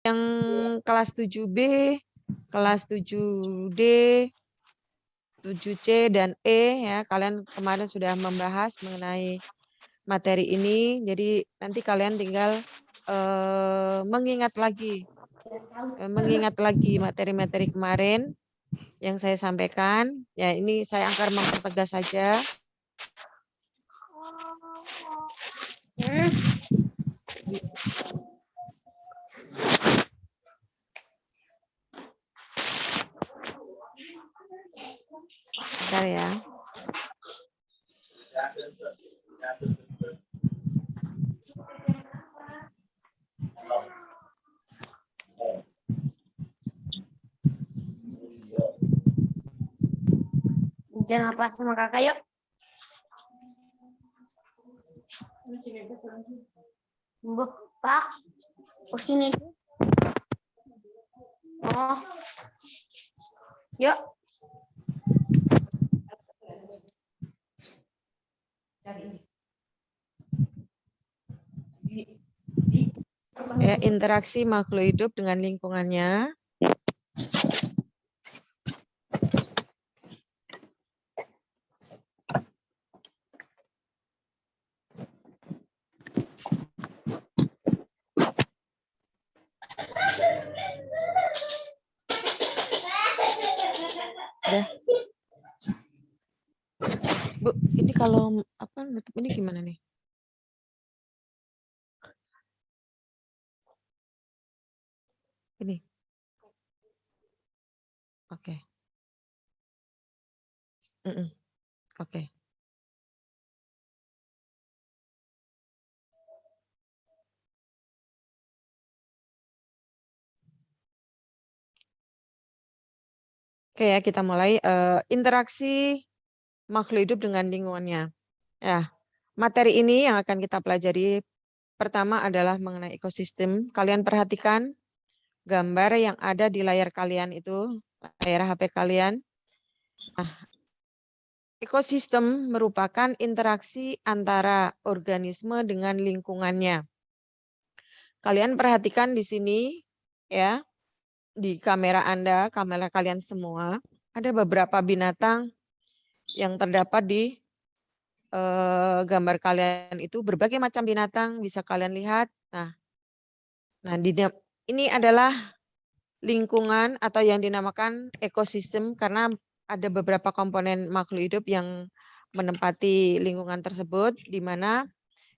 Yang kelas 7B, kelas 7D, 7C, dan E ya, kalian kemarin sudah membahas mengenai materi ini, jadi nanti kalian tinggal mengingat lagi materi-materi kemarin yang saya sampaikan. Ya, ini saya akan mempertegas saja. Bentar ya. Jangan apa sama kakak yuk. Pak, sini. Oh, yuk. Ya, interaksi makhluk hidup dengan lingkungannya. Udah. Bu, ini kalau apa nutup ini gimana nih? Ini. Oke. Oke. Oke ya, kita mulai interaksi makhluk hidup dengan lingkungannya. Ya, materi ini yang akan kita pelajari pertama adalah mengenai ekosistem. Kalian perhatikan gambar yang ada di layar kalian itu, layar HP kalian. Nah, ekosistem merupakan interaksi antara organisme dengan lingkungannya. Kalian perhatikan di sini ya, di kamera Anda, kamera kalian semua, ada beberapa binatang yang terdapat di gambar kalian itu, berbagai macam binatang bisa kalian lihat. Nah, ini adalah lingkungan atau yang dinamakan ekosistem karena ada beberapa komponen makhluk hidup yang menempati lingkungan tersebut, di mana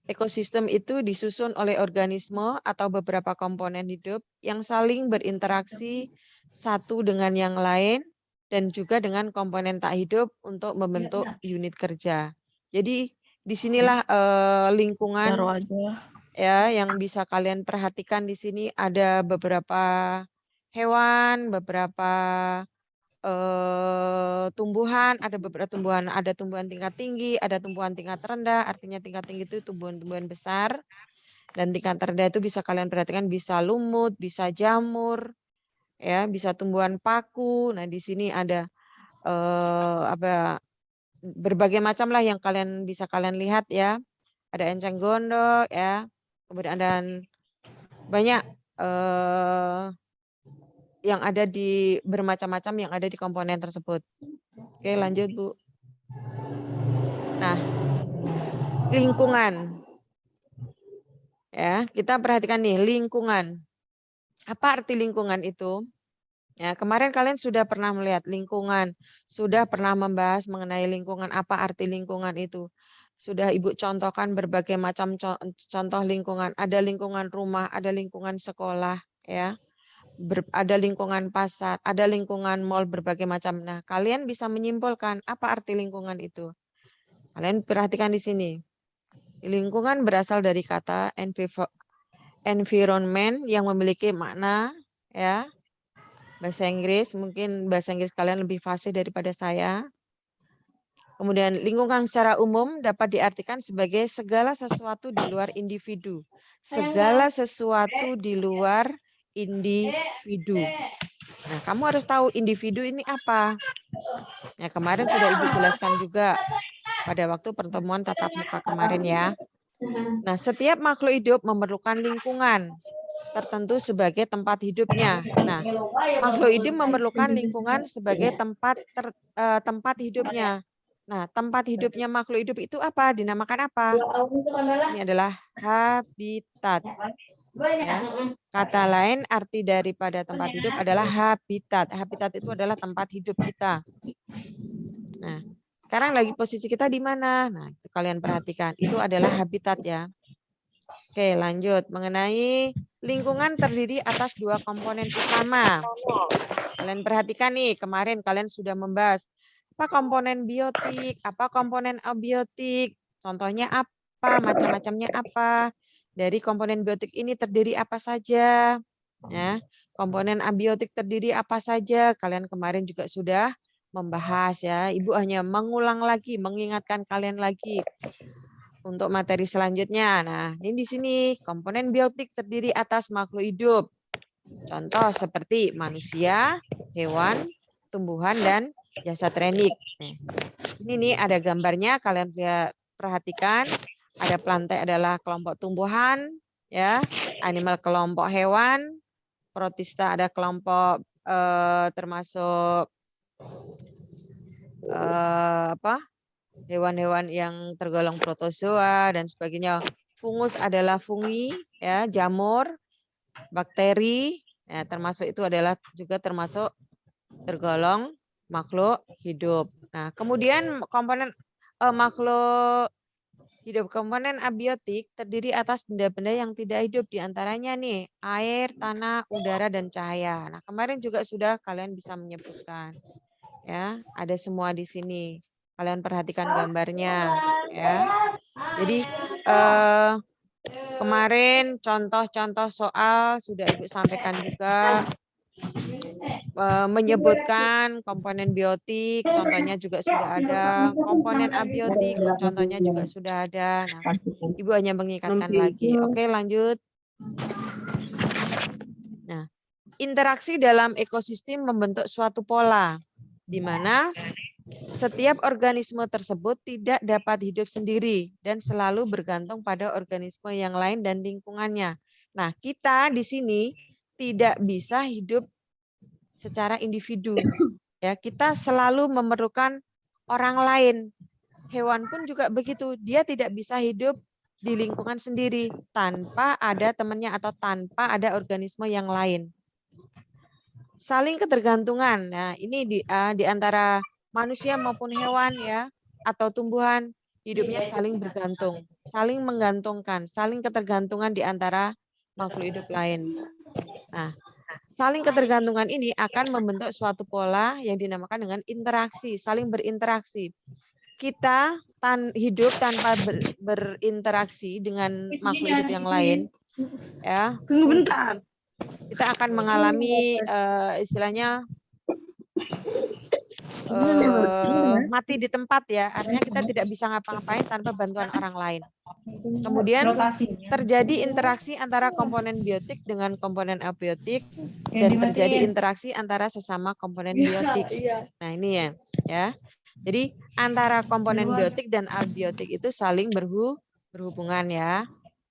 ekosistem itu disusun oleh organisme atau beberapa komponen hidup yang saling berinteraksi satu dengan yang lain dan juga dengan komponen tak hidup untuk membentuk unit kerja. Jadi disinilah lingkungan ya yang bisa kalian perhatikan di sini, ada beberapa hewan, beberapa tumbuhan, ada beberapa tumbuhan, ada tumbuhan tingkat tinggi, ada tumbuhan tingkat rendah. Artinya tingkat tinggi itu tumbuhan-tumbuhan besar, dan tingkat rendah itu bisa kalian perhatikan bisa lumut, bisa jamur, ya, bisa tumbuhan paku. Nah, di sini ada berbagai macam lah yang bisa kalian lihat ya. Ada enceng gondok ya, kemudian ada banyak yang ada di bermacam-macam yang ada di komponen tersebut. Oke, lanjut Bu. Nah, lingkungan. Ya, kita perhatikan nih lingkungan. Apa arti lingkungan itu? Ya, kemarin kalian sudah pernah melihat lingkungan, sudah pernah membahas mengenai lingkungan, apa arti lingkungan itu. Sudah Ibu contohkan berbagai macam contoh lingkungan. Ada lingkungan rumah, ada lingkungan sekolah, ya. Ada lingkungan pasar, ada lingkungan mal, berbagai macam. Nah, kalian bisa menyimpulkan apa arti lingkungan itu. Kalian perhatikan di sini. Lingkungan berasal dari kata environment yang memiliki makna ya. Bahasa Inggris, mungkin bahasa Inggris kalian lebih fasih daripada saya. Kemudian lingkungan secara umum dapat diartikan sebagai segala sesuatu di luar individu. Segala sesuatu di luar individu. Nah, kamu harus tahu individu ini apa. Ya, kemarin sudah Ibu jelaskan juga pada waktu pertemuan tatap muka kemarin ya. Nah, setiap makhluk hidup memerlukan lingkungan. tertentu sebagai tempat hidupnya. Nah, makhluk hidup memerlukan lingkungan sebagai tempat hidupnya. Nah, tempat hidupnya makhluk hidup itu apa? Dinamakan apa? Ini adalah habitat. Ya. Kata lain arti daripada tempat hidup adalah habitat. Habitat itu adalah tempat hidup kita. Nah, sekarang lagi posisi kita di mana? Nah, itu kalian perhatikan. Itu adalah habitat ya. Oke, lanjut. Mengenai lingkungan terdiri atas 2 komponen utama. Kalian perhatikan nih, kemarin kalian sudah membahas apa komponen biotik, apa komponen abiotik, contohnya apa, macam-macamnya apa. Dari komponen biotik ini terdiri apa saja. Ya, komponen abiotik terdiri apa saja. Kalian kemarin juga sudah membahas ya. Ibu hanya mengulang lagi, mengingatkan kalian lagi untuk materi selanjutnya. Nah, ini di sini komponen biotik terdiri atas makhluk hidup. Contoh seperti manusia, hewan, tumbuhan, dan jasad renik. Ini nih ada gambarnya, kalian perhatikan. Ada plantae adalah kelompok tumbuhan, ya, animal kelompok hewan, protista ada kelompok termasuk hewan-hewan yang tergolong protozoa dan sebagainya. Fungus adalah fungi, ya, jamur, bakteri, ya, termasuk itu adalah juga termasuk tergolong makhluk hidup. Nah, kemudian komponen makhluk hidup, komponen abiotik terdiri atas benda-benda yang tidak hidup, diantaranya nih air, tanah, udara, dan cahaya. Nah, kemarin juga sudah kalian bisa menyebutkan, ya, ada semua di sini. Kalian perhatikan gambarnya, ya. Jadi kemarin contoh-contoh soal sudah Ibu sampaikan juga, menyebutkan komponen biotik, contohnya juga sudah ada, komponen abiotik, contohnya juga sudah ada. Nah, Ibu hanya mengingatkan lagi. Oke, lanjut. Nah, interaksi dalam ekosistem membentuk suatu pola, di mana setiap organisme tersebut tidak dapat hidup sendiri dan selalu bergantung pada organisme yang lain dan lingkungannya. Nah, kita di sini tidak bisa hidup secara individu. Ya, kita selalu memerlukan orang lain. Hewan pun juga begitu. Dia tidak bisa hidup di lingkungan sendiri tanpa ada temannya atau tanpa ada organisme yang lain. Saling ketergantungan. Nah, ini di antara manusia maupun hewan ya atau tumbuhan hidupnya saling bergantung, saling menggantungkan, saling ketergantungan di antara makhluk hidup lain. Nah, saling ketergantungan ini akan membentuk suatu pola yang dinamakan dengan interaksi, saling berinteraksi. Kita hidup tanpa berinteraksi dengan makhluk hidup yang lain, ya. Tunggu bentar. Kita akan mengalami istilahnya mati di tempat ya, artinya kita tidak bisa ngapa-ngapain tanpa bantuan orang lain. Kemudian terjadi interaksi antara komponen biotik dengan komponen abiotik dan terjadi interaksi antara sesama komponen biotik. Nah, ini ya. Jadi antara komponen biotik dan abiotik itu saling berhubungan ya.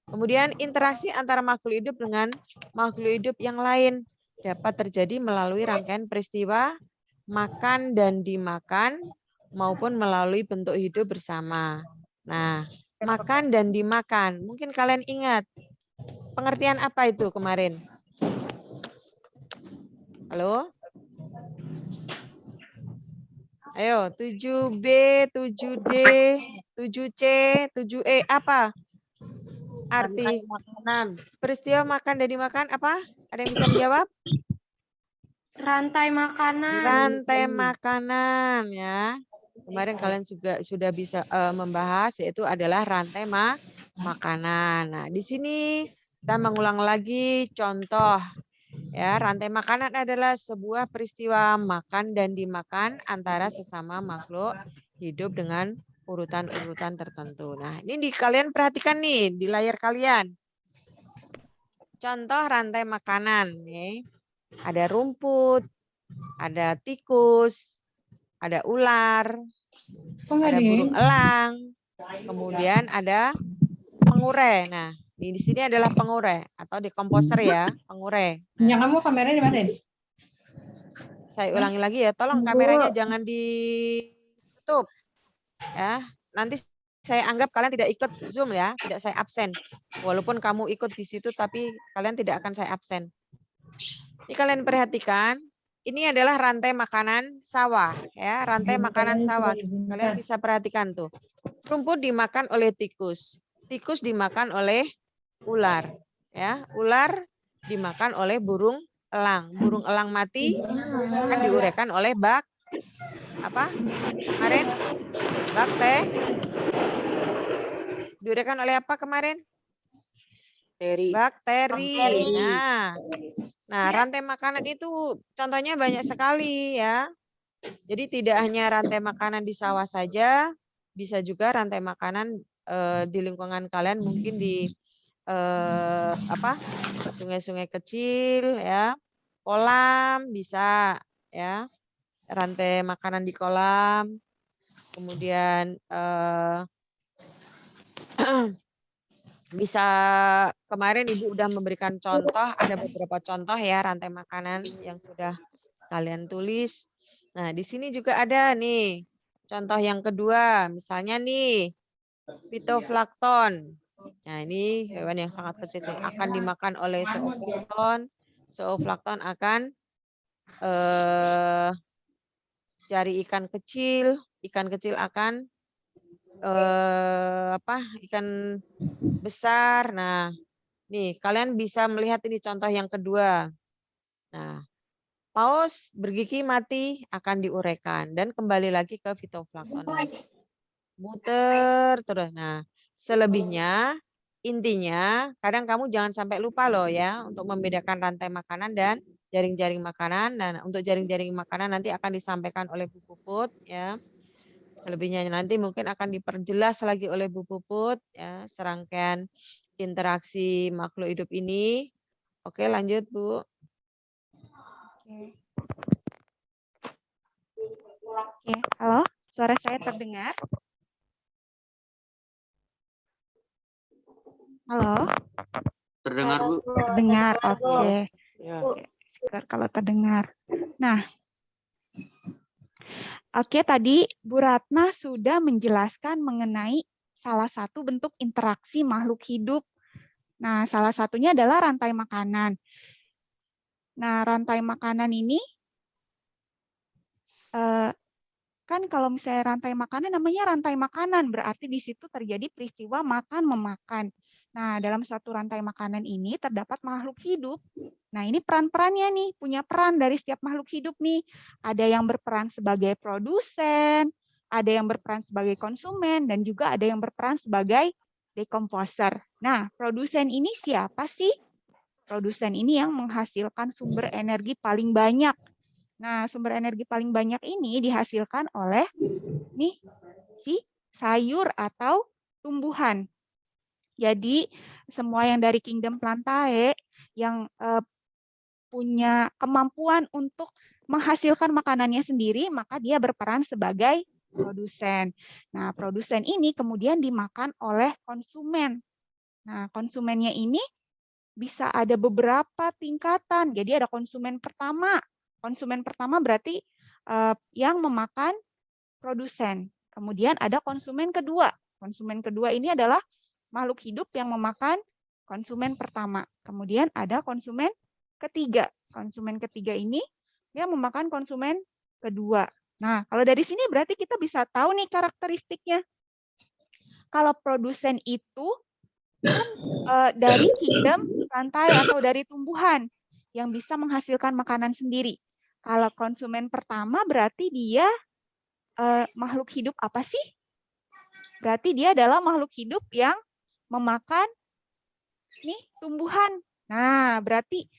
Kemudian interaksi antara makhluk hidup dengan makhluk hidup yang lain dapat terjadi melalui rangkaian peristiwa makan dan dimakan maupun melalui bentuk hidup bersama. Nah, makan dan dimakan. Mungkin kalian ingat pengertian apa itu kemarin? Halo? Ayo, 7B, 7D, 7C, 7E apa? Arti makanan. Peristiwa makan dan dimakan apa? Ada yang bisa menjawab? Rantai makanan. Rantai makanan ya. Kemarin kalian juga sudah bisa membahas yaitu adalah rantai makanan. Nah, di sini kita mengulang lagi contoh ya, rantai makanan adalah sebuah peristiwa makan dan dimakan antara sesama makhluk hidup dengan urutan-urutan tertentu. Nah, ini kalian perhatikan nih di layar kalian. Contoh rantai makanan nih. Ada rumput, ada tikus, ada ular, ada burung elang, kemudian ada pengurai. Nah, Di sini adalah pengurai atau dekomposer ya, pengurai. Punya kamu kameranya di mana? Saya ulangi lagi ya, tolong kameranya jangan ditutup. Ya, nanti saya anggap kalian tidak ikut Zoom ya, tidak saya absen. Walaupun kamu ikut di situ, tapi kalian tidak akan saya absen. Ini kalian perhatikan, ini adalah rantai makanan sawah, ya, rantai makanan sawah. Kalian bisa perhatikan tuh. Rumput dimakan oleh tikus, tikus dimakan oleh ular, ya, ular dimakan oleh burung elang mati akan diuraikan oleh kemarin diuraikan oleh apa kemarin? Bakteri. Nah, rantai makanan itu contohnya banyak sekali ya. Jadi tidak hanya rantai makanan di sawah saja, bisa juga rantai makanan di lingkungan kalian, mungkin di sungai-sungai kecil ya, kolam bisa ya, rantai makanan di kolam, kemudian bisa kemarin Ibu udah memberikan contoh, ada beberapa contoh ya rantai makanan yang sudah kalian tulis. Nah, di sini juga ada nih contoh yang kedua, misalnya nih phytoplankton. Nah, ini hewan yang sangat kecil akan dimakan oleh zooplankton. Zooplankton akan cari ikan kecil akan ikan besar. Nah, nih kalian bisa melihat ini contoh yang kedua. Nah, paus bergigi mati akan diuraikan dan kembali lagi ke fitoplankton. Muter terus. Nah, selebihnya intinya kadang kamu jangan sampai lupa loh ya untuk membedakan rantai makanan dan jaring-jaring makanan. Dan untuk jaring-jaring makanan nanti akan disampaikan oleh Bu Puput ya. Selebihnya nanti mungkin akan diperjelas lagi oleh Bu Puput ya, serangkaian interaksi makhluk hidup ini. Oke, lanjut Bu. Oke, halo, suara saya terdengar? Halo? Terdengar, Bu. Terdengar, oke. Ya. Oke, syukur kalau terdengar. Nah, oke, tadi Bu Ratna sudah menjelaskan mengenai salah satu bentuk interaksi makhluk hidup. Nah, salah satunya adalah rantai makanan. Nah, rantai makanan ini kan kalau misalnya rantai makanan namanya rantai makanan, berarti di situ terjadi peristiwa makan memakan. Nah, dalam suatu rantai makanan ini terdapat makhluk hidup. Nah, ini peran-perannya nih, punya peran dari setiap makhluk hidup nih. Ada yang berperan sebagai produsen, ada yang berperan sebagai konsumen, dan juga ada yang berperan sebagai dekomposer. Nah, produsen ini siapa sih? Produsen ini yang menghasilkan sumber energi paling banyak. Nah, sumber energi paling banyak ini dihasilkan oleh nih si sayur atau tumbuhan. Jadi semua yang dari Kingdom Plantae yang punya kemampuan untuk menghasilkan makanannya sendiri, maka dia berperan sebagai produsen. Nah, produsen ini kemudian dimakan oleh konsumen. Nah, konsumennya ini bisa ada beberapa tingkatan. Jadi ada konsumen pertama. Konsumen pertama berarti yang memakan produsen. Kemudian ada konsumen kedua. Konsumen kedua ini adalah makhluk hidup yang memakan konsumen pertama. Kemudian ada konsumen ketiga. Konsumen ketiga ini yang memakan konsumen kedua. Nah, kalau dari sini berarti kita bisa tahu nih karakteristiknya. Kalau produsen itu kan dari kingdom plantae atau dari tumbuhan yang bisa menghasilkan makanan sendiri. Kalau konsumen pertama berarti dia makhluk hidup apa sih? Berarti dia adalah makhluk hidup yang memakan nih tumbuhan. Nah, berarti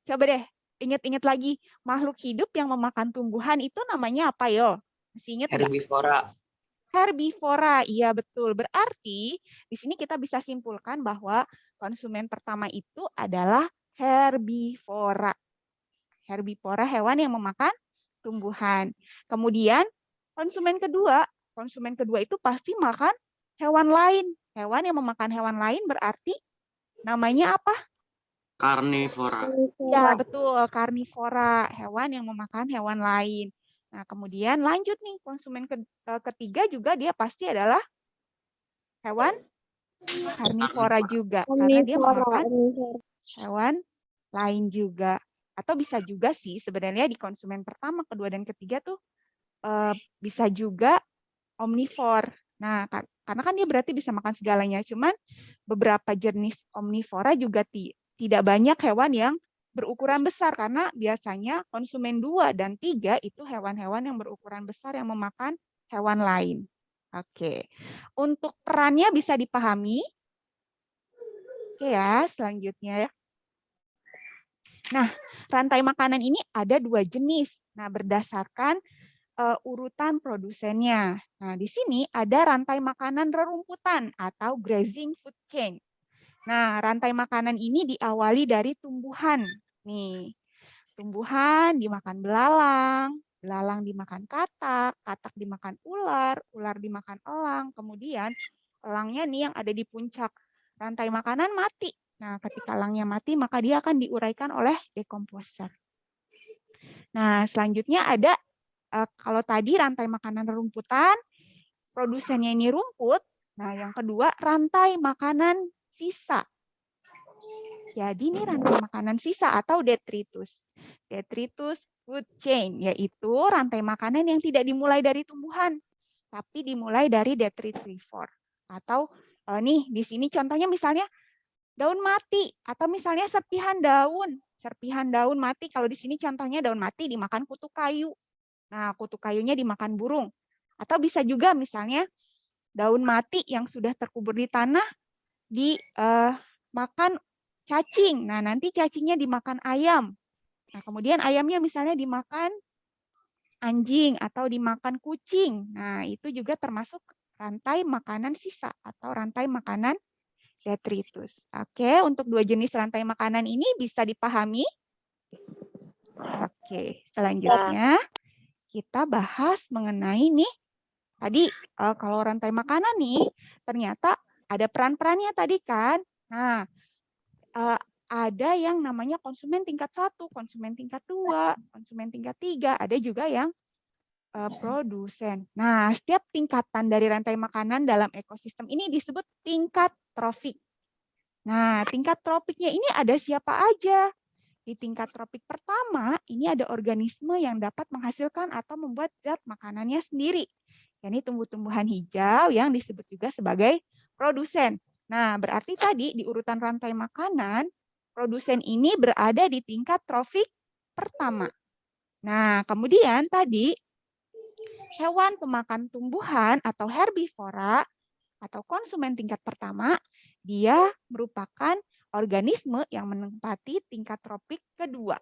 coba deh ingat-ingat lagi, makhluk hidup yang memakan tumbuhan itu namanya apa yo? Masih ingat nggak? Herbivora. Herbivora, iya betul. Berarti di sini kita bisa simpulkan bahwa konsumen pertama itu adalah herbivora. Herbivora hewan yang memakan tumbuhan. Kemudian konsumen kedua itu pasti makan hewan lain. Hewan yang memakan hewan lain berarti Namanya apa? Karnivora. Ya, betul, karnivora, hewan yang memakan hewan lain. Nah, kemudian lanjut nih, konsumen ketiga juga dia pasti adalah hewan karnivora juga, karena dia memakan hewan lain juga. Atau bisa juga sih sebenarnya di konsumen pertama, kedua, dan ketiga tuh bisa juga omnivor. Nah, karena kan dia berarti bisa makan segalanya. Cuman beberapa jenis omnivora juga tidak banyak hewan yang berukuran besar, karena biasanya konsumen 2 dan 3 itu hewan-hewan yang berukuran besar yang memakan hewan lain. Oke, untuk perannya bisa dipahami. Oke ya, selanjutnya ya. Nah, rantai makanan ini ada 2 jenis. Nah, berdasarkan urutan produsennya. Nah, di sini ada rantai makanan rerumputan atau grazing food chain. Nah, rantai makanan ini diawali dari tumbuhan. Nih, tumbuhan dimakan belalang, belalang dimakan katak, katak dimakan ular, ular dimakan elang, kemudian elangnya nih yang ada di puncak rantai makanan mati. Nah, ketika elangnya mati, maka dia akan diuraikan oleh dekomposer. Nah, selanjutnya ada kalau tadi rantai makanan rerumputan, produsennya ini rumput. Nah, yang kedua rantai makanan sisa. Jadi ini rantai makanan sisa atau detritus. Detritus food chain, yaitu rantai makanan yang tidak dimulai dari tumbuhan, tapi dimulai dari detritivore. Atau nih di sini contohnya misalnya daun mati atau misalnya serpihan daun. Serpihan daun mati, kalau di sini contohnya daun mati dimakan kutu kayu. Nah, kutu kayunya dimakan burung. Atau bisa juga misalnya daun mati yang sudah terkubur di tanah dimakan cacing. Nah, nanti cacingnya dimakan ayam. Nah, kemudian ayamnya misalnya dimakan anjing atau dimakan kucing. Nah, itu juga termasuk rantai makanan sisa atau rantai makanan detritus. Oke, untuk 2 jenis rantai makanan ini bisa dipahami? Oke, selanjutnya kita bahas mengenai nih, tadi kalau rantai makanan nih, ternyata ada peran-perannya tadi kan. Nah, ada yang namanya konsumen tingkat 1, konsumen tingkat 2, konsumen tingkat 3, ada juga yang produsen. Nah, setiap tingkatan dari rantai makanan dalam ekosistem ini disebut tingkat trofik. Nah, tingkat tropiknya ini ada siapa aja? Di tingkat tropik pertama, ini ada organisme yang dapat menghasilkan atau membuat zat makanannya sendiri. Ini tumbuh-tumbuhan hijau yang disebut juga sebagai produsen. Nah, berarti tadi di urutan rantai makanan, produsen ini berada di tingkat trofik pertama. Nah, kemudian tadi hewan pemakan tumbuhan atau herbivora atau konsumen tingkat pertama, dia merupakan organisme yang menempati tingkat tropik kedua.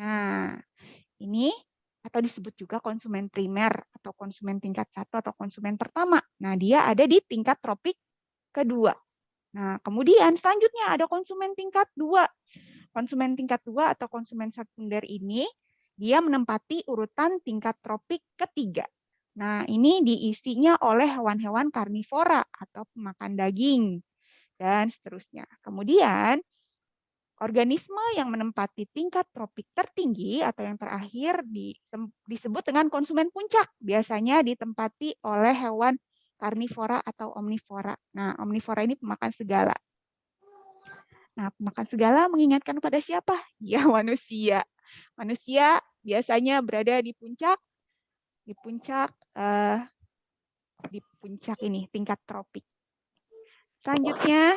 Nah, ini atau disebut juga konsumen primer atau konsumen tingkat 1 atau konsumen pertama. Nah, dia ada di tingkat tropik kedua. Nah, kemudian selanjutnya ada konsumen tingkat 2. Konsumen tingkat 2 atau konsumen sekunder ini, dia menempati urutan tingkat tropik ketiga. Nah, ini diisinya oleh hewan-hewan karnivora atau pemakan daging, dan seterusnya. Kemudian, organisme yang menempati tingkat tropik tertinggi atau yang terakhir disebut dengan konsumen puncak. Biasanya ditempati oleh hewan karnivora atau omnivora. Nah, omnivora ini pemakan segala. Nah, pemakan segala mengingatkan pada siapa? Ya, manusia. Manusia biasanya berada di puncak ini, tingkat tropik. Selanjutnya,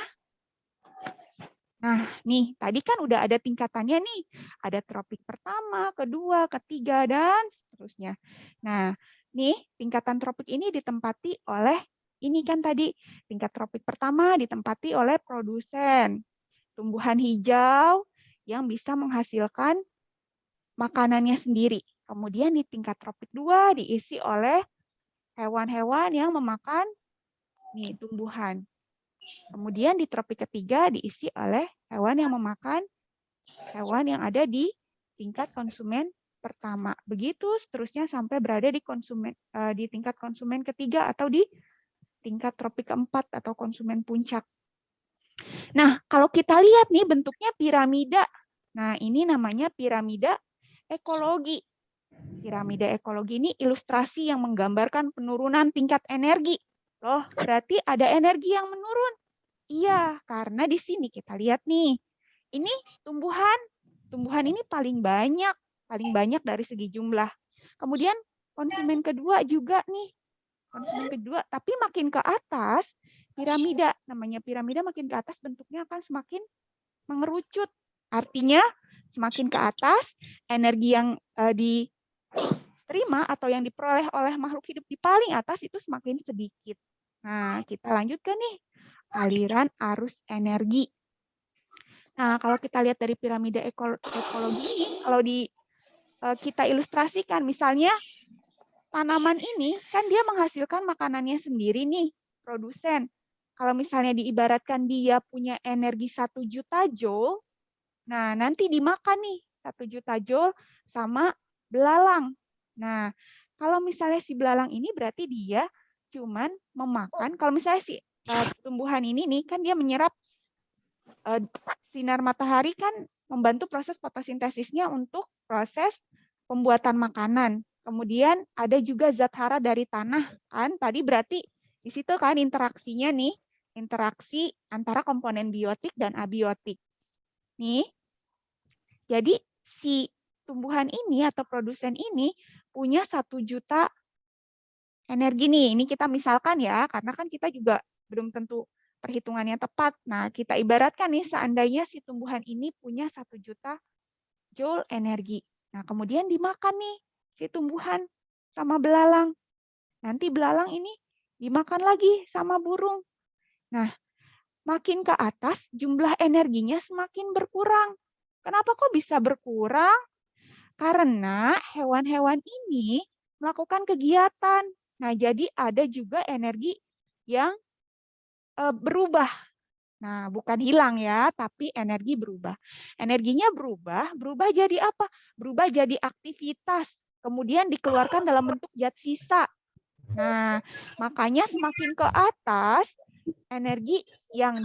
nah nih, tadi kan udah ada tingkatannya nih. Ada tropik pertama, kedua, ketiga, dan seterusnya. Nah, nih tingkatan tropik ini ditempati oleh, ini kan tadi, tingkat tropik pertama ditempati oleh produsen. Tumbuhan hijau yang bisa menghasilkan makanannya sendiri. Kemudian di tingkat tropik 2 diisi oleh hewan-hewan yang memakan tumbuhan. Kemudian di tropik ketiga diisi oleh hewan yang memakan hewan yang ada di tingkat konsumen pertama. Begitu seterusnya sampai berada di tingkat konsumen ketiga atau di tingkat tropik keempat atau konsumen puncak. Nah, kalau kita lihat nih bentuknya piramida. Nah, ini namanya piramida ekologi. Piramida ekologi ini ilustrasi yang menggambarkan penurunan tingkat energi. Loh, berarti ada energi yang menurun. Iya, karena di sini kita lihat nih. Ini tumbuhan. Tumbuhan ini paling banyak dari segi jumlah. Kemudian konsumen kedua juga nih. Konsumen kedua, tapi makin ke atas piramida, namanya piramida makin ke atas bentuknya akan semakin mengerucut. Artinya semakin ke atas energi yang diterima atau yang diperoleh oleh makhluk hidup di paling atas itu semakin sedikit. Nah, kita lanjutkan nih aliran arus energi. Nah, kalau kita lihat dari piramida ekologi ini, kalau kita ilustrasikan, misalnya tanaman ini kan dia menghasilkan makanannya sendiri nih, produsen. Kalau misalnya diibaratkan dia punya energi 1 juta joule, nah nanti dimakan nih 1 juta joule sama belalang. Nah, kalau misalnya si belalang ini berarti dia cuman memakan, kalau misalnya si tumbuhan ini nih kan dia menyerap sinar matahari kan membantu proses fotosintesisnya untuk proses pembuatan makanan. Kemudian ada juga zat hara dari tanah kan. Tadi berarti di situ kan interaksinya nih, interaksi antara komponen biotik dan abiotik. Nih. Jadi si tumbuhan ini atau produsen ini punya 1 juta energi nih. Ini kita misalkan ya, karena kan kita juga belum tentu perhitungannya tepat. Nah, kita ibaratkan nih seandainya si tumbuhan ini punya 1 juta joule energi. Nah, kemudian dimakan nih si tumbuhan sama belalang. Nanti belalang ini dimakan lagi sama burung. Nah, makin ke atas jumlah energinya semakin berkurang. Kenapa kok bisa berkurang? Karena hewan-hewan ini melakukan kegiatan. Nah, jadi ada juga energi yang berubah. Nah, bukan hilang ya, tapi energi berubah. Energinya berubah jadi apa? Berubah jadi aktivitas. Kemudian dikeluarkan dalam bentuk zat sisa. Nah, makanya semakin ke atas, energi yang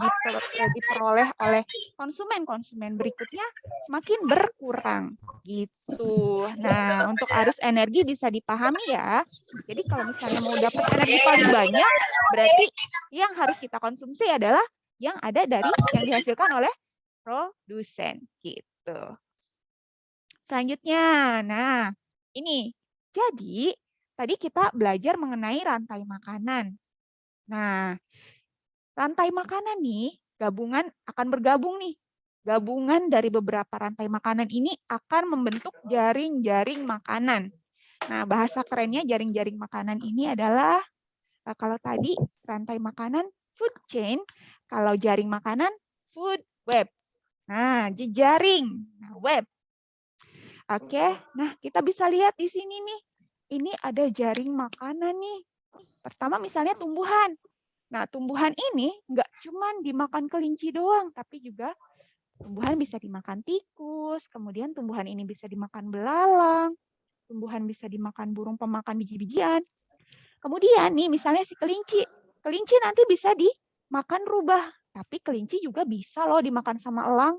diperoleh oleh konsumen berikutnya semakin berkurang. Gitu. Nah, untuk arus energi bisa dipahami ya. Jadi kalau misalnya mau dapat energi paling banyak, berarti yang harus kita konsumsi adalah yang ada dari yang dihasilkan oleh produsen gitu. Selanjutnya, nah ini. Jadi tadi kita belajar mengenai rantai makanan. Nah, rantai makanan nih akan bergabung nih. Gabungan dari beberapa rantai makanan ini akan membentuk jaring-jaring makanan. Nah, bahasa kerennya jaring-jaring makanan ini adalah kalau tadi rantai makanan food chain, kalau jaring makanan food web. Nah, jejaring, nah, web. Oke, nah kita bisa lihat di sini nih. Ini ada jaring makanan nih. Pertama misalnya tumbuhan. Nah, tumbuhan ini nggak cuma dimakan kelinci doang, tapi juga tumbuhan bisa dimakan tikus, kemudian tumbuhan ini bisa dimakan belalang, tumbuhan bisa dimakan burung pemakan biji-bijian. Kemudian nih misalnya si kelinci. Kelinci nanti bisa dimakan rubah, tapi kelinci juga bisa loh dimakan sama elang.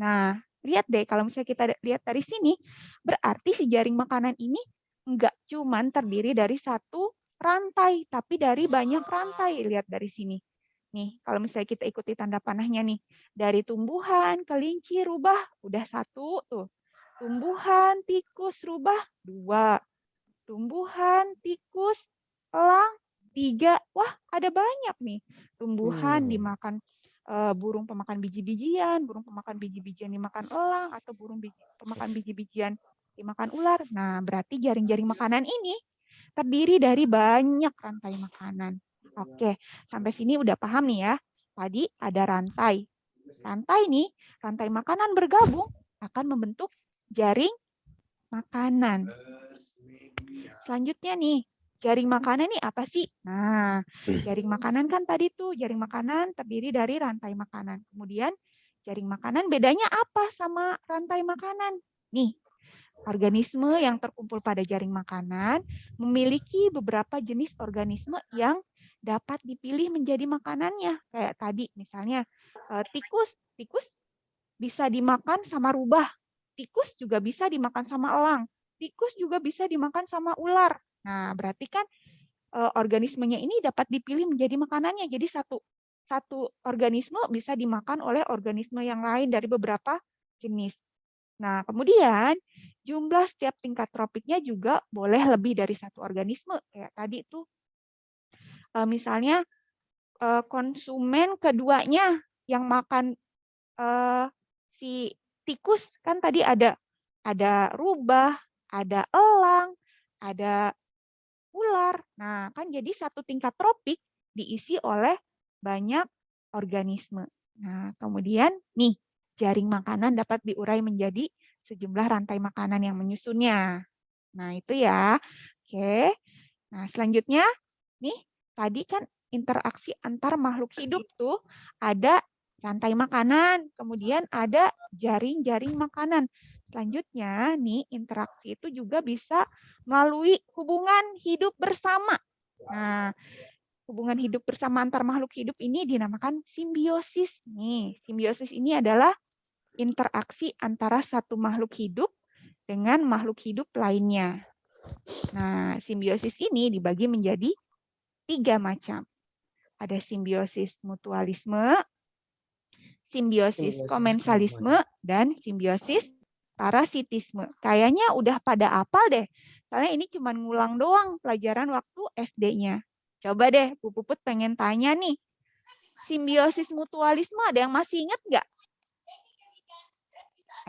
Nah, lihat deh kalau misalnya kita lihat dari sini, berarti si jaring makanan ini enggak cuman terdiri dari satu rantai, tapi dari banyak rantai. Lihat dari sini. Nih, kalau misalnya kita ikuti tanda panahnya nih, dari tumbuhan, kelinci, rubah, udah satu tuh. Tumbuhan, tikus, rubah, 2. Tumbuhan, tikus, elang, 3. Wah, ada banyak nih. Tumbuhan dimakan burung pemakan biji-bijian, burung pemakan biji-bijian dimakan elang, atau burung pemakan biji-bijian dimakan ular. Nah, berarti jaring-jaring makanan ini terdiri dari banyak rantai makanan. Oke, sampai sini udah paham nih ya. Tadi ada rantai. Rantai nih, rantai makanan bergabung akan membentuk jaring makanan. Selanjutnya nih, jaring makanan nih apa sih? Nah, jaring makanan kan tadi tuh, jaring makanan terdiri dari rantai makanan. Kemudian jaring makanan bedanya apa sama rantai makanan? Nih, organisme yang terkumpul pada jaring makanan memiliki beberapa jenis organisme yang dapat dipilih menjadi makanannya. Kayak tadi misalnya tikus bisa dimakan sama rubah. Tikus juga bisa dimakan sama elang. Tikus juga bisa dimakan sama ular. Nah, berarti kan organismenya ini dapat dipilih menjadi makanannya. Jadi satu organisme bisa dimakan oleh organisme yang lain dari beberapa jenis. Nah, kemudian jumlah setiap tingkat tropiknya juga boleh lebih dari satu organisme. Kayak tadi tuh misalnya konsumen keduanya yang makan si tikus kan tadi ada rubah, ada elang, ada ular. Nah, kan jadi satu tingkat tropik diisi oleh banyak organisme. Nah, kemudian nih, jaring makanan dapat diurai menjadi sejumlah rantai makanan yang menyusunnya. Nah, itu ya. Oke. Nah, selanjutnya nih, tadi kan interaksi antar makhluk hidup tuh ada rantai makanan, kemudian ada jaring-jaring makanan. Selanjutnya nih, interaksi itu juga bisa melalui hubungan hidup bersama. Nah, hubungan hidup bersama antar makhluk hidup ini dinamakan simbiosis. Nih, simbiosis ini adalah interaksi antara satu makhluk hidup dengan makhluk hidup lainnya. Nah, simbiosis ini dibagi menjadi 3 macam. Ada simbiosis mutualisme, simbiosis komensalisme, dan simbiosis parasitisme. Kayaknya udah pada hafal deh. Soalnya ini cuma ngulang doang pelajaran waktu SD-nya. Coba deh, Bu Puput pengen tanya nih. Simbiosis mutualisme ada yang masih ingat nggak?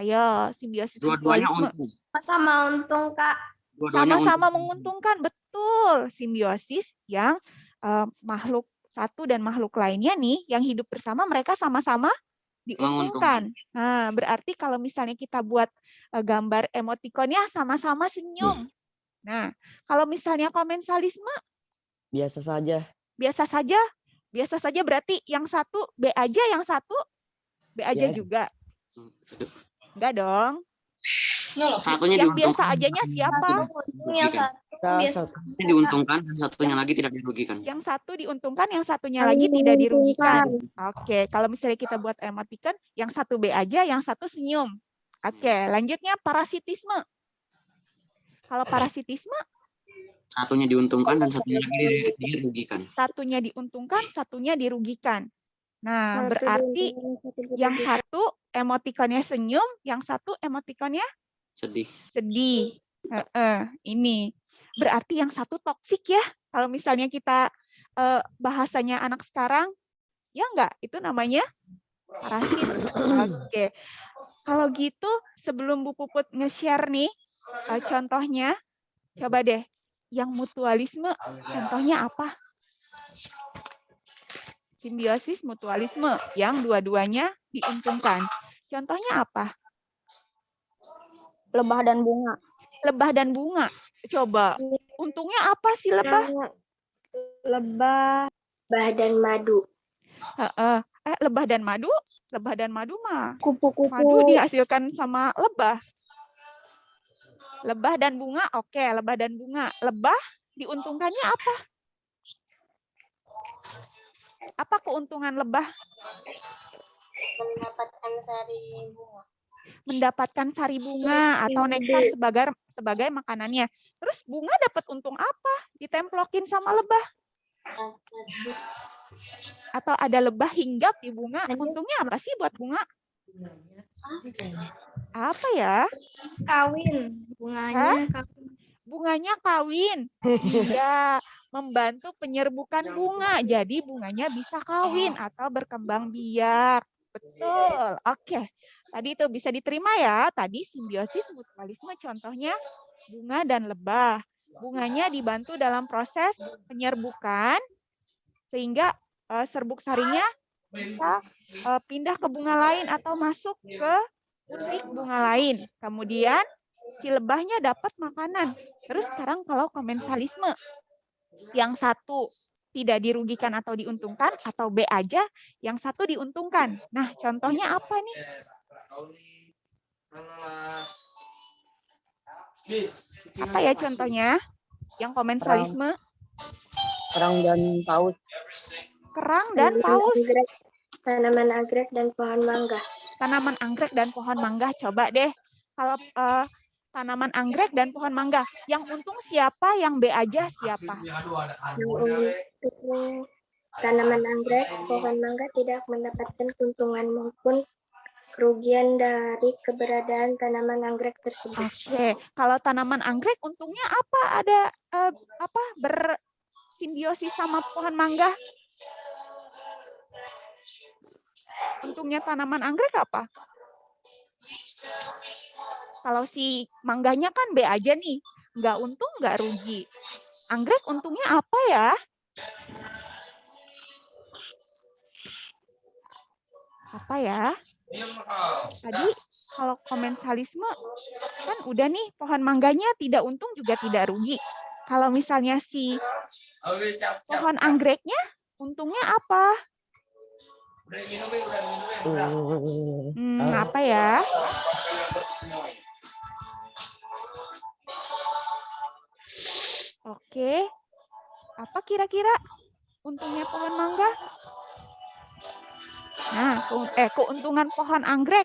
Ayo, simbiosis Dua-duanya mutualisme. untung. Sama untung, Kak. Dua-duanya Sama-sama untung. menguntungkan, betul. Simbiosis yang makhluk satu dan makhluk lainnya nih, yang hidup bersama mereka sama-sama diuntungkan. Nah, berarti kalau misalnya kita buat gambar emotikonnya sama-sama senyum. Nah, kalau misalnya komensalisme, Biasa saja. biasa saja. Biasa saja berarti yang satu B aja, yang satu B aja Ya. juga. Enggak dong. Satunya Yang biasa diuntungkan. ajanya siapa? Yang satu biasa. Satunya diuntungkan dan satunya lagi tidak dirugikan. Yang satu diuntungkan, yang satunya lagi tidak dirugikan. Oke, kalau misalnya kita buat emoticon, yang satu B aja, yang satu senyum. Oke, lanjutnya parasitisme. Kalau parasitisme, Satunya diuntungkan dan satunya lagi dirugikan. satunya diuntungkan, satunya dirugikan. Nah, berarti yang satu emotikonnya senyum, yang satu emotikonnya Sedih. sedih. Ini berarti yang satu toksik ya. Kalau misalnya kita bahasanya anak sekarang, ya enggak, itu namanya parasit. Oke. Kalau gitu, sebelum Bu Puput nge-share nih contohnya, coba deh, yang mutualisme, contohnya apa? Simbiosis mutualisme, yang dua-duanya diuntungkan. Contohnya apa? Lebah dan bunga. Lebah dan bunga. Coba, untungnya apa sih lebah? Lebah dan madu. Lebah dan madu? Lebah dan madu mah. Kupu-kupu. Madu dihasilkan sama lebah. Lebah dan bunga, oke, lebah dan bunga. Lebah diuntungkannya apa? Apa keuntungan lebah? Mendapatkan sari bunga. Mendapatkan sari bunga atau nektar sebagai makanannya. Terus bunga dapat untung apa? Ditemplokin sama lebah. Atau ada lebah hinggap di bunga. Untungnya apa sih buat bunga? Apa ya? Kawin. Bunganya kawin. Bunganya kawin. Iya, membantu penyerbukan bunga. Jadi bunganya bisa kawin atau berkembang biak. Betul. Oke. Tadi itu bisa diterima ya. Tadi simbiosis mutualisme contohnya bunga dan lebah. Bunganya dibantu dalam proses penyerbukan sehingga serbuk sarinya bisa pindah ke bunga lain atau masuk ke puntik bunga lain. Kemudian si lebahnya dapat makanan. Terus sekarang kalau komensalisme, yang satu tidak dirugikan atau diuntungkan, atau B aja, yang satu diuntungkan. Nah, contohnya apa nih? Apa ya contohnya? Yang komensalisme? Kerang dan paus. kerang dan paus. Tanaman anggrek dan pohon mangga. Tanaman anggrek dan pohon mangga. Coba deh, kalau tanaman anggrek dan pohon mangga, yang untung siapa, yang B aja siapa? Untuk tanaman anggrek, pohon mangga tidak mendapatkan keuntungan maupun kerugian dari keberadaan tanaman anggrek tersebut. Oke, kalau tanaman anggrek untungnya apa? Ada bersimbiosis sama pohon mangga? Untungnya tanaman anggrek apa? Kalau si mangganya kan B aja nih, nggak untung nggak rugi. Anggrek untungnya apa ya? Apa ya? Tadi kalau komensalisme kan udah nih, pohon mangganya tidak untung juga tidak rugi. Kalau misalnya si pohon anggreknya untungnya apa? Apa ya? Oke. Apa kira-kira untungnya pohon mangga? Nah, keuntungan pohon anggrek.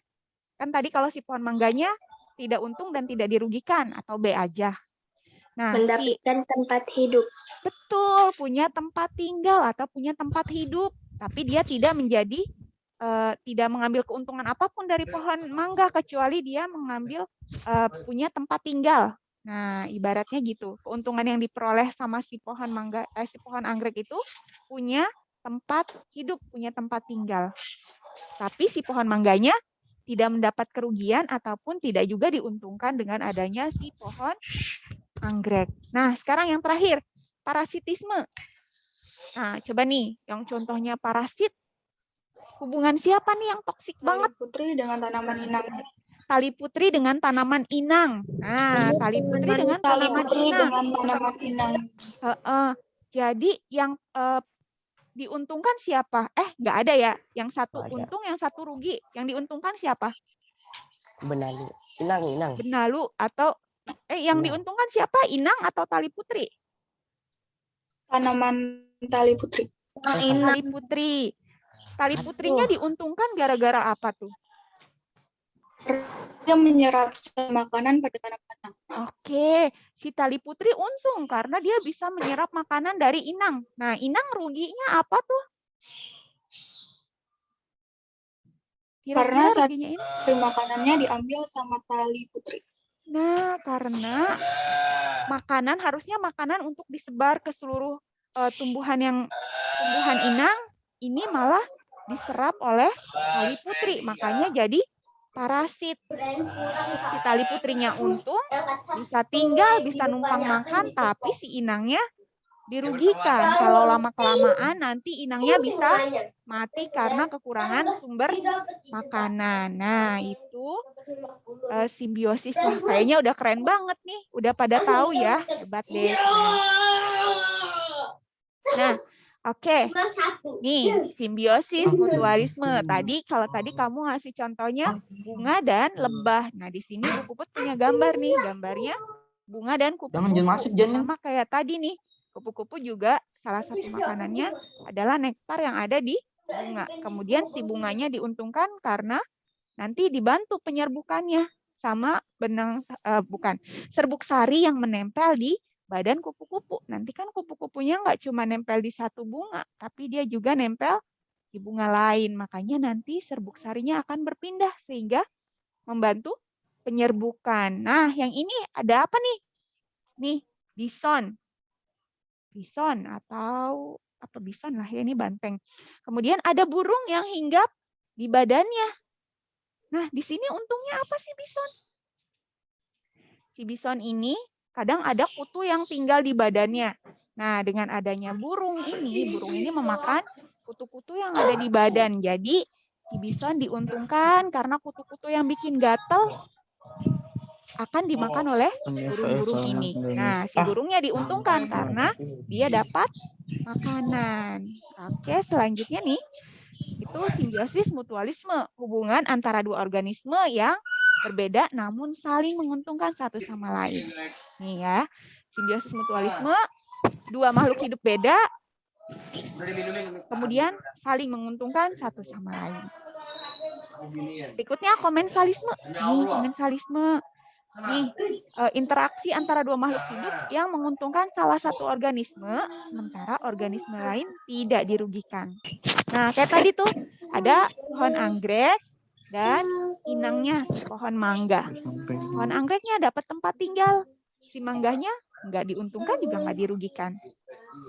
Kan tadi kalau si pohon mangganya tidak untung dan tidak dirugikan, atau B aja. Nah, mendapatkan tempat hidup. Betul, punya tempat tinggal atau punya tempat hidup. Tapi dia tidak menjadi, tidak mengambil keuntungan apapun dari pohon mangga, kecuali dia mengambil punya tempat tinggal. Nah, ibaratnya gitu. Keuntungan yang diperoleh sama si pohon mangga, si pohon anggrek itu punya tempat hidup, punya tempat tinggal. Tapi si pohon mangganya tidak mendapat kerugian ataupun tidak juga diuntungkan dengan adanya si pohon anggrek. Nah, sekarang yang terakhir, parasitisme. Nah, coba nih, yang contohnya parasit. Hubungan siapa nih yang toksik banget? Tali putri dengan tanaman inang. Tali putri dengan tanaman inang. Nah, tali putri dengan tanaman inang. Jadi yang diuntungkan siapa? Nggak ada ya. Yang satu untung, yang satu rugi. Yang diuntungkan siapa? Benalu. Inang. Benalu atau yang diuntungkan siapa? Inang atau tali putri? Tanaman tali putri. Tali putri. Tali putrinya diuntungkan gara-gara apa tuh? Dia menyerap makanan pada tanaman. Oke, si tali putri untung karena dia bisa menyerap makanan dari inang. Nah, inang ruginya apa tuh? Karena ruginya ini makanannya diambil sama tali putri. Nah, karena harusnya makanan untuk disebar ke seluruh tumbuhan inang, ini malah diserap oleh tali putri. Makanya jadi parasit. Si tali putrinya untung, bisa tinggal, bisa numpang makan, tapi si inangnya dirugikan. Kalau lama-kelamaan nanti inangnya bisa mati karena kekurangan sumber makanan. Nah, itu simbiosis. Wah, kayaknya udah keren banget nih. Udah pada tahu ya. Hebat deh. Nah, oke. Nih, simbiosis mutualisme. Kalau tadi kamu ngasih contohnya bunga dan lebah. Nah, di sini Bu Puput punya gambar nih. Gambarnya bunga dan kupu-kupu. Sama kayak tadi nih. Kupu-kupu juga salah satu makanannya adalah nektar yang ada di bunga. Kemudian si bunganya diuntungkan karena nanti dibantu penyerbukannya sama serbuk sari yang menempel di badan kupu-kupu. Nanti kan kupu-kupunya nggak cuma nempel di satu bunga, tapi dia juga nempel di bunga lain. Makanya nanti serbuk sarinya akan berpindah sehingga membantu penyerbukan. Nah, yang ini ada apa nih? Nih, bison. Bison atau apa bison lah ya, ini banteng. Kemudian ada burung yang hinggap di badannya. Nah, di sini untungnya apa sih bison? Si bison ini kadang ada kutu yang tinggal di badannya. Nah, dengan adanya burung ini memakan kutu-kutu yang ada di badan. Jadi, si bison diuntungkan karena kutu-kutu yang bikin gatel akan dimakan oleh burung-burung ini. Nah, si burungnya diuntungkan karena dia dapat makanan. Oke, selanjutnya nih, itu simbiosis mutualisme, hubungan antara dua organisme yang berbeda namun saling menguntungkan satu sama lain. Nih ya, simbiosis mutualisme, dua makhluk hidup beda Kemudian saling menguntungkan satu sama lain. Berikutnya komensalisme. Nih, komensalisme. Nih, interaksi antara dua makhluk hidup yang menguntungkan salah satu organisme, sementara organisme lain tidak dirugikan. Nah, kayak tadi tuh, ada pohon anggrek dan inangnya pohon mangga. Pohon anggreknya dapat tempat tinggal. Si mangganya nggak diuntungkan juga nggak dirugikan.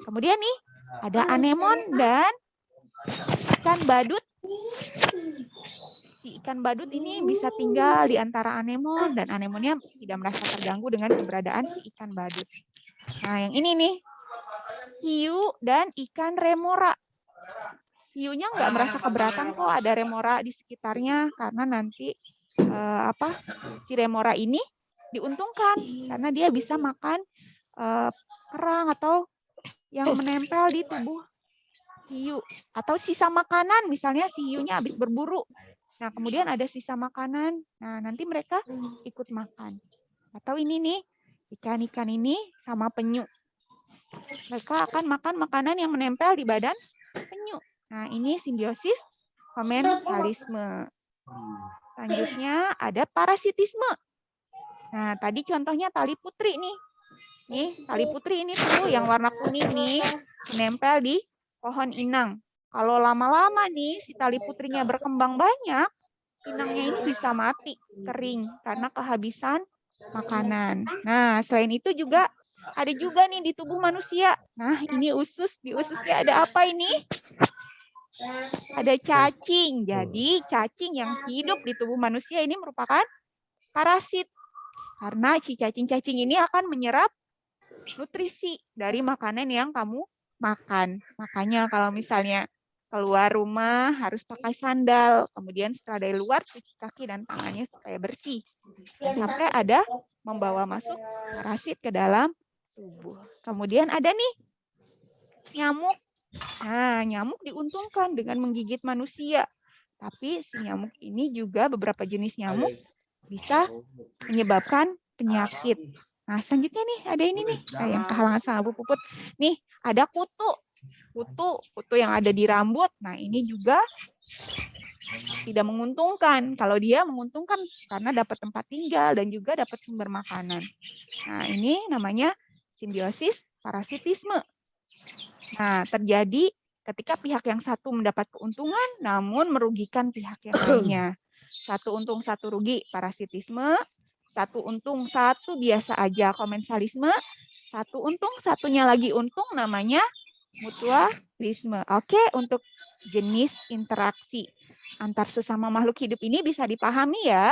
Kemudian nih, ada anemon dan ikan badut. Si ikan badut ini bisa tinggal di antara anemon dan anemonnya tidak merasa terganggu dengan keberadaan si ikan badut. Nah, yang ini nih, hiu dan ikan remora. Hiunya nggak merasa keberatan kok ada remora di sekitarnya karena nanti si remora ini diuntungkan karena dia bisa makan kerang atau yang menempel di tubuh hiu atau sisa makanan, misalnya si hiunya habis berburu. Nah, kemudian ada sisa makanan. Nah, nanti mereka ikut makan. Atau ini nih, ikan-ikan ini sama penyu. Mereka akan makan makanan yang menempel di badan penyu. Nah, ini simbiosis komensalisme. Selanjutnya ada parasitisme. Nah, tadi contohnya tali putri nih. Nih, tali putri ini tuh yang warna kuning nih, menempel di pohon inang. Kalau lama-lama nih si tali putrinya berkembang banyak, inangnya ini bisa mati, kering karena kehabisan makanan. Nah, selain itu juga ada juga nih di tubuh manusia. Nah, ini usus, di ususnya ada apa ini? Ada cacing. Jadi, cacing yang hidup di tubuh manusia ini merupakan parasit. Karena si cacing-cacing ini akan menyerap nutrisi dari makanan yang kamu makan. Makanya kalau misalnya keluar rumah harus pakai sandal, kemudian setelah dari luar cuci kaki dan tangannya supaya bersih. Dan sampai ada membawa masuk parasit ke dalam tubuh. Kemudian ada nih nyamuk. Nah, nyamuk diuntungkan dengan menggigit manusia. Tapi si nyamuk ini juga beberapa jenis nyamuk bisa menyebabkan penyakit. Nah, selanjutnya nih ada ini nih, yang kehalangan sama Bu Puput. Nih, ada kutu. Kutu yang ada di rambut. Nah, ini juga tidak menguntungkan. Kalau dia menguntungkan karena dapat tempat tinggal dan juga dapat sumber makanan. Nah, ini namanya simbiosis parasitisme. Nah, terjadi ketika pihak yang satu mendapat keuntungan namun merugikan pihak yang lainnya. Satu untung, satu rugi, parasitisme. Satu untung, satu biasa aja, komensalisme. Satu untung, satunya lagi untung, namanya mutualisme. Oke, untuk jenis interaksi antar sesama makhluk hidup ini bisa dipahami ya.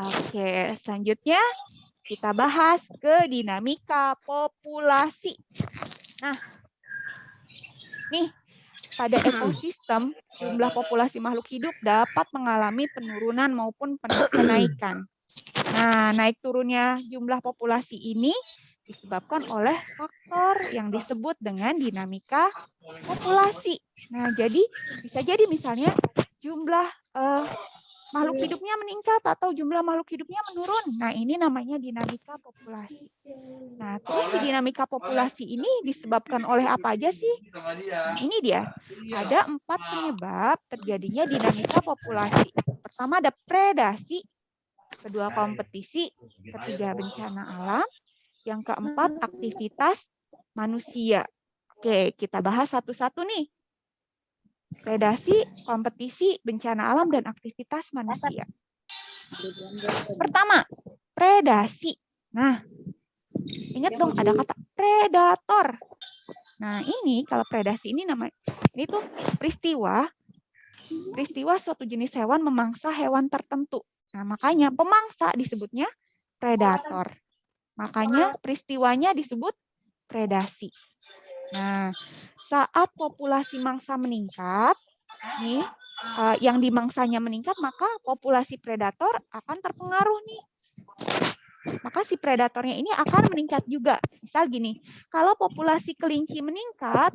Oke, selanjutnya kita bahas ke dinamika populasi. Nah, nih pada ekosistem jumlah populasi makhluk hidup dapat mengalami penurunan maupun kenaikan. Nah, naik turunnya jumlah populasi ini disebabkan oleh faktor yang disebut dengan dinamika populasi. Nah, jadi bisa jadi misalnya jumlah makhluk hidupnya meningkat atau jumlah makhluk hidupnya menurun. Nah, ini namanya dinamika populasi. Nah, terus si dinamika populasi ini disebabkan oleh apa aja sih? Nah, ini dia. Ada 4 penyebab terjadinya dinamika populasi. Pertama ada predasi, kedua kompetisi, ketiga bencana alam, yang keempat aktivitas manusia. Oke, kita bahas satu-satu nih. Predasi, kompetisi, bencana alam, dan aktivitas manusia. Pertama, predasi. Nah, ingat dong ada kata predator. Nah, ini kalau predasi ini namanya, ini tuh peristiwa suatu jenis hewan memangsa hewan tertentu. Nah, makanya pemangsa disebutnya predator. Makanya peristiwanya disebut predasi. Nah, saat populasi mangsa meningkat, nih, yang dimangsanya meningkat, maka populasi predator akan terpengaruh nih. Maka si predatornya ini akan meningkat juga. Misal gini, kalau populasi kelinci meningkat,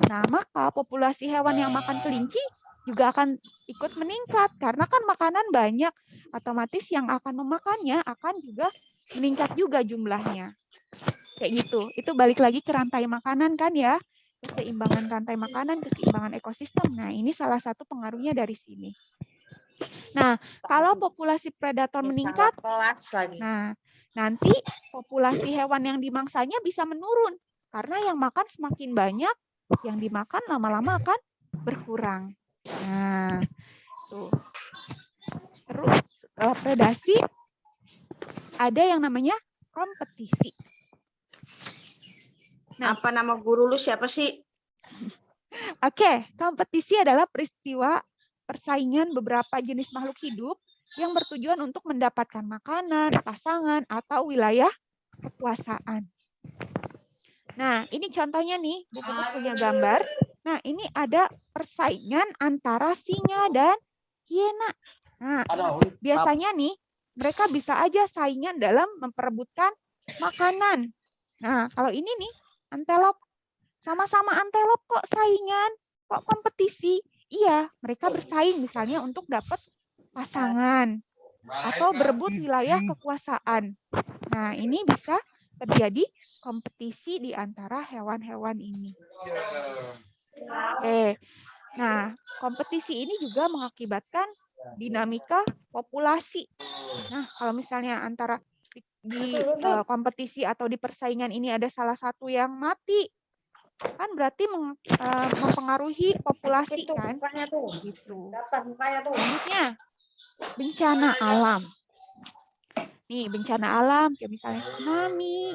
nah maka populasi hewan yang makan kelinci juga akan ikut meningkat. Karena kan makanan banyak, otomatis yang akan memakannya akan juga meningkat juga jumlahnya. Kayak gitu. Itu balik lagi ke rantai makanan kan ya. keseimbangan rantai makanan, keseimbangan ekosistem. Nah, ini salah satu pengaruhnya dari sini. Nah, kalau populasi predator meningkat, nah, nanti populasi hewan yang dimangsanya bisa menurun. Karena yang makan semakin banyak, yang dimakan lama-lama akan berkurang. Nah, tuh. Terus setelah predasi, ada yang namanya kompetisi. Nah, Apa nama guru lu siapa sih? Oke, kompetisi adalah peristiwa persaingan beberapa jenis makhluk hidup yang bertujuan untuk mendapatkan makanan, pasangan, atau wilayah kekuasaan. Nah, ini contohnya nih, Bu Puput punya gambar. Nah, ini ada persaingan antara singa dan hiena. Nah, biasanya nih, mereka bisa aja saingan dalam memperebutkan makanan. Nah, kalau ini nih, antelop. Sama-sama antelop kok saingan, kok kompetisi. Iya, mereka bersaing misalnya untuk dapat pasangan atau berebut wilayah kekuasaan. Nah, ini bisa terjadi kompetisi di antara hewan-hewan ini. Oke. Nah, kompetisi ini juga mengakibatkan dinamika populasi. Nah, kalau misalnya antara di kompetisi atau di persaingan ini ada salah satu yang mati, kan berarti mempengaruhi populasi kan? Gitu. Selanjutnya, bencana alam. Nih, bencana alam kayak misalnya tsunami,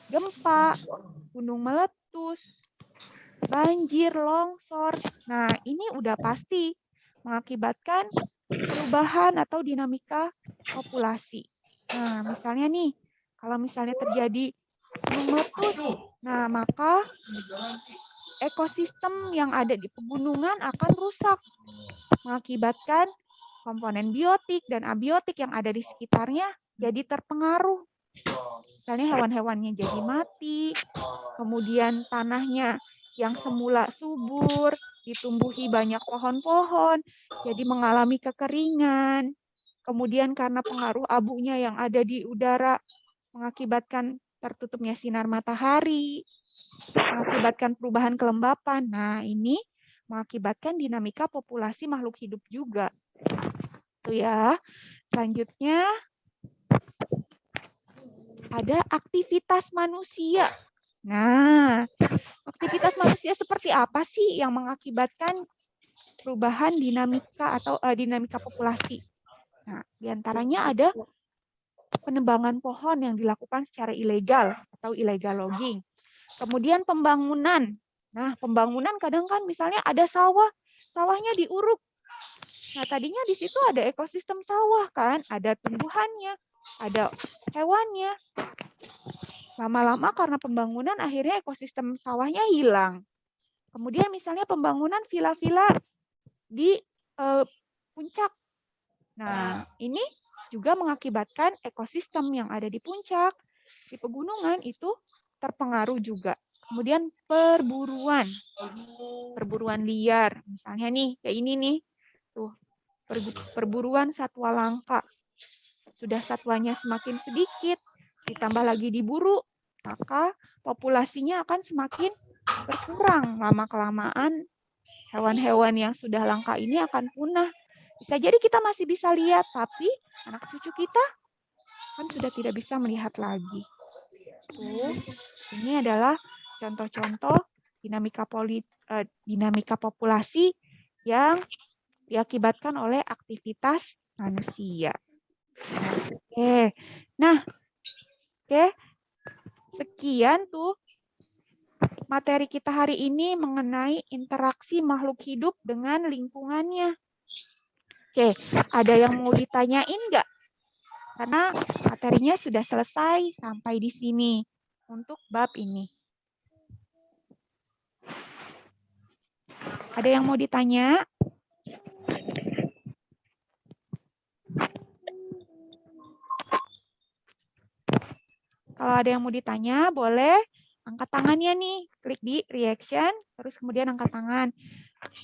gempa, gunung meletus, banjir, longsor. Nah, ini udah pasti mengakibatkan perubahan atau dinamika populasi. Nah, misalnya nih, kalau misalnya terjadi gunung meletus, nah maka ekosistem yang ada di pegunungan akan rusak, mengakibatkan komponen biotik dan abiotik yang ada di sekitarnya jadi terpengaruh. Misalnya hewan-hewannya jadi mati, kemudian tanahnya yang semula subur, ditumbuhi banyak pohon-pohon, jadi mengalami kekeringan. Kemudian karena pengaruh abunya yang ada di udara, mengakibatkan tertutupnya sinar matahari, mengakibatkan perubahan kelembapan. Nah, ini mengakibatkan dinamika populasi makhluk hidup juga. Itu ya. Selanjutnya, ada aktivitas manusia. Nah, aktivitas manusia seperti apa sih yang mengakibatkan perubahan dinamika atau dinamika populasi? Nah, diantaranya ada penebangan pohon yang dilakukan secara ilegal atau illegal logging. Kemudian pembangunan. Nah, pembangunan kadang kan misalnya ada sawah, sawahnya diuruk. Nah, tadinya di situ ada ekosistem sawah kan, ada tumbuhannya, ada hewannya. Lama-lama karena pembangunan akhirnya ekosistem sawahnya hilang. Kemudian misalnya pembangunan villa-villa di puncak. Nah, ini juga mengakibatkan ekosistem yang ada di puncak, di pegunungan itu terpengaruh juga. Kemudian perburuan liar. Misalnya nih, kayak ini nih. Tuh, perburuan satwa langka. Sudah satwanya semakin sedikit, ditambah lagi diburu, maka populasinya akan semakin berkurang. Lama-kelamaan hewan-hewan yang sudah langka ini akan punah. Bisa jadi kita masih bisa lihat, tapi anak cucu kita kan sudah tidak bisa melihat lagi. Tuh, ini adalah contoh-contoh dinamika populasi yang diakibatkan oleh aktivitas manusia. Oke, nah, sekian tuh materi kita hari ini mengenai interaksi makhluk hidup dengan lingkungannya. Oke, ada yang mau ditanyain nggak? Karena materinya sudah selesai sampai di sini untuk bab ini. Ada yang mau ditanya? Kalau ada yang mau ditanya, boleh angkat tangannya nih. Klik di reaction, terus kemudian angkat tangan.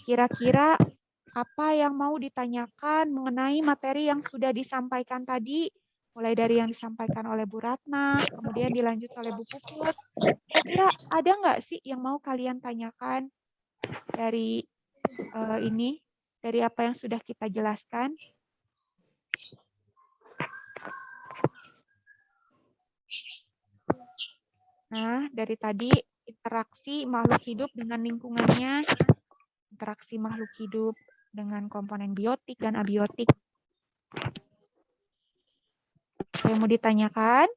Kira-kira apa yang mau ditanyakan mengenai materi yang sudah disampaikan tadi mulai dari yang disampaikan oleh Bu Ratna, kemudian dilanjut oleh Bu Puput. Kira-kira ada nggak sih yang mau kalian tanyakan dari ini, dari apa yang sudah kita jelaskan? Nah, dari tadi interaksi makhluk hidup dengan lingkungannya, interaksi makhluk hidup dengan komponen biotik dan abiotik. Ada yang mau ditanyakan?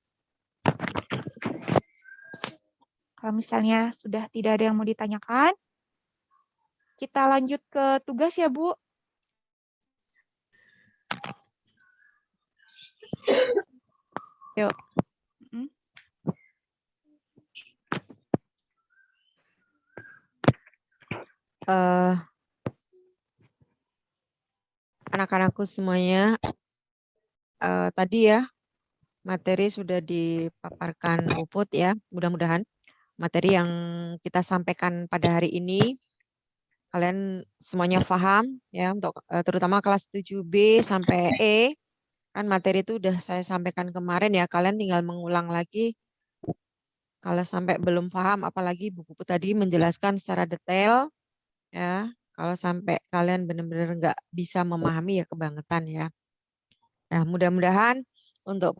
Kalau misalnya sudah tidak ada yang mau ditanyakan, kita lanjut ke tugas ya, Bu. Yuk. Anak-anakku semuanya, tadi ya materi sudah dipaparkan Puput ya, mudah-mudahan materi yang kita sampaikan pada hari ini kalian semuanya paham ya, untuk terutama kelas 7B sampai E kan materi itu udah saya sampaikan kemarin ya, kalian tinggal mengulang lagi kalau sampai belum paham, apalagi Bu Puput tadi menjelaskan secara detail ya. Kalau sampai kalian benar-benar nggak bisa memahami ya kebangetan ya. Nah, mudah-mudahan untuk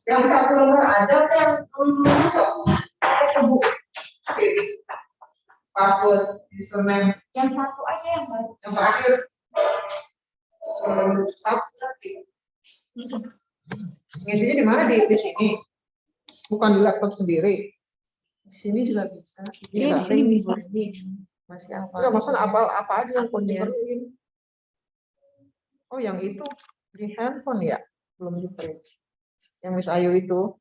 Yang satu nomor ada yang password, username. Yang satu aja yang baru. Yang terakhir. Ngisinya di mana? Di sini. Bukan di laptop sendiri. Di sini juga bisa. Bisa. Di sini bisa. Masih apa? Enggak, maksudnya apa aja yang diperluin. Oh, yang itu di handphone ya? Belum di print. Yang Miss Ayu itu.